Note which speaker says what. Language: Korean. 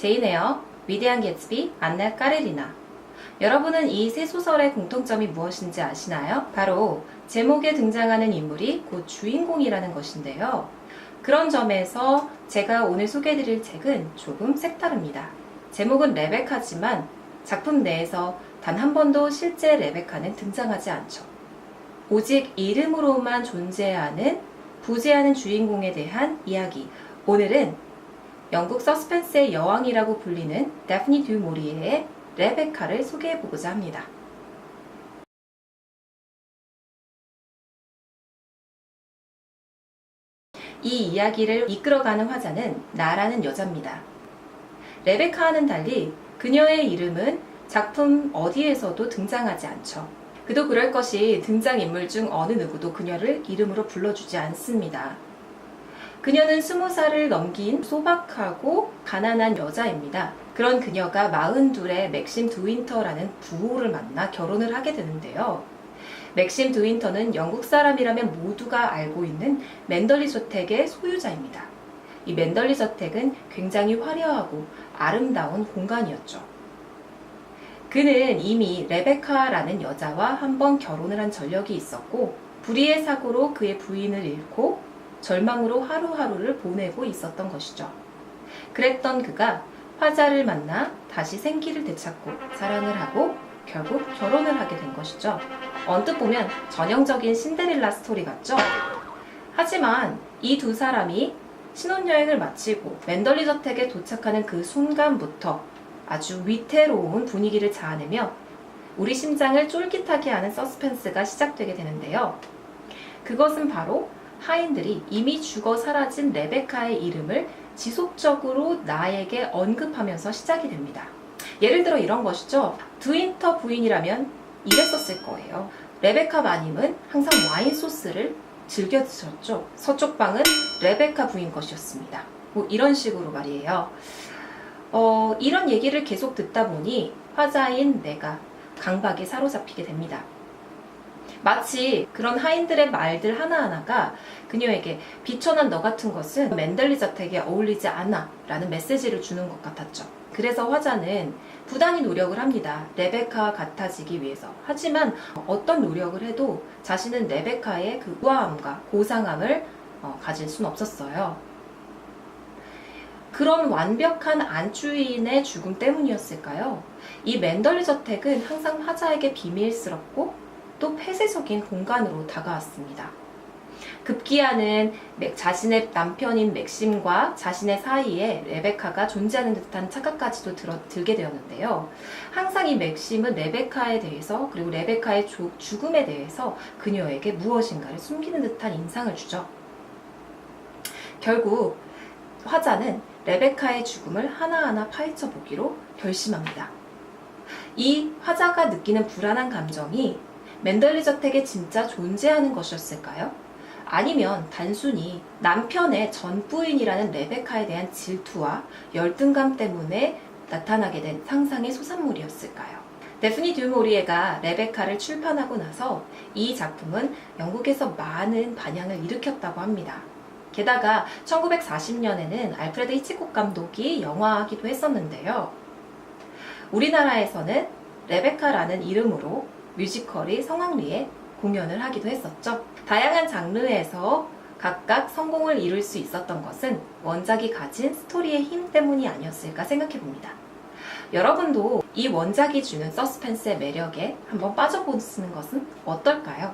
Speaker 1: 제인 에어, 위대한 개츠비, 안나 까레리나. 여러분은 이 세 소설의 공통점이 무엇인지 아시나요? 바로 제목에 등장하는 인물이 곧 주인공이라는 것인데요. 그런 점에서 제가 오늘 소개해드릴 책은 조금 색다릅니다. 제목은 레베카지만 작품 내에서 단 한 번도 실제 레베카는 등장하지 않죠. 오직 이름으로만 존재하는 부재하는 주인공에 대한 이야기. 오늘은 영국 서스펜스의 여왕이라고 불리는 다프니 듀 모리에의 레베카를 소개해보고자 합니다. 이 이야기를 이끌어가는 화자는 나라는 여자입니다. 레베카와는 달리 그녀의 이름은 작품 어디에서도 등장하지 않죠. 그도 그럴 것이 등장인물 중 어느 누구도 그녀를 이름으로 불러주지 않습니다. 그녀는 20살을 넘긴 소박하고 가난한 여자입니다. 그런 그녀가 42의 맥심 드윈터라는 부호를 만나 결혼을 하게 되는데요. 맥심 드윈터는 영국 사람이라면 모두가 알고 있는 맨덜리 저택의 소유자입니다. 이 맨덜리 저택은 굉장히 화려하고 아름다운 공간이었죠. 그는 이미 레베카라는 여자와 한 번 결혼을 한 전력이 있었고 불의의 사고로 그의 부인을 잃고 절망으로 하루하루를 보내고 있었던 것이죠. 그랬던 그가 화자를 만나 다시 생기를 되찾고 사랑을 하고 결국 결혼을 하게 된 것이죠. 언뜻 보면 전형적인 신데렐라 스토리 같죠? 하지만 이 두 사람이 신혼여행을 마치고 맨덜리 저택에 도착하는 그 순간부터 아주 위태로운 분위기를 자아내며 우리 심장을 쫄깃하게 하는 서스펜스가 시작되게 되는데요. 그것은 바로 하인들이 이미 죽어 사라진 레베카의 이름을 지속적으로 나에게 언급하면서 시작이 됩니다. 예를 들어 이런 것이죠. 드윈터 부인이라면 이랬었을 거예요. 레베카 마님은 항상 와인 소스를 즐겨 드셨죠. 서쪽 방은 레베카 부인 것이었습니다. 뭐 이런 식으로 말이에요. 이런 얘기를 계속 듣다 보니 화자인 내가 강박에 사로잡히게 됩니다. 마치 그런 하인들의 말들 하나하나가 그녀에게 비천한 너 같은 것은 맨덜리 저택에 어울리지 않아 라는 메시지를 주는 것 같았죠. 그래서 화자는 부단히 노력을 합니다. 레베카와 같아지기 위해서. 하지만 어떤 노력을 해도 자신은 레베카의 그 우아함과 고상함을 가질 수는 없었어요. 그런 완벽한 안주인의 죽음 때문이었을까요? 이 맨덜리 저택은 항상 화자에게 비밀스럽고 또 폐쇄적인 공간으로 다가왔습니다. 급기야는 자신의 남편인 맥심과 자신의 사이에 레베카가 존재하는 듯한 착각까지도 들게 되었는데요. 항상 이 맥심은 레베카에 대해서 그리고 레베카의 죽음에 대해서 그녀에게 무엇인가를 숨기는 듯한 인상을 주죠. 결국 화자는 레베카의 죽음을 하나하나 파헤쳐 보기로 결심합니다. 이 화자가 느끼는 불안한 감정이 맨덜리 저택에 진짜 존재하는 것이었을까요? 아니면 단순히 남편의 전 부인이라는 레베카에 대한 질투와 열등감 때문에 나타나게 된 상상의 소산물이었을까요? 다프니 듀 모리에가 레베카를 출판하고 나서 이 작품은 영국에서 많은 반향을 일으켰다고 합니다. 게다가 1940년에는 알프레드 히치콕 감독이 영화하기도 했었는데요. 우리나라에서는 레베카라는 이름으로 뮤지컬이 성황리에 공연을 하기도 했었죠. 다양한 장르에서 각각 성공을 이룰 수 있었던 것은 원작이 가진 스토리의 힘 때문이 아니었을까 생각해봅니다. 여러분도 이 원작이 주는 서스펜스의 매력에 한번 빠져보시는 것은 어떨까요?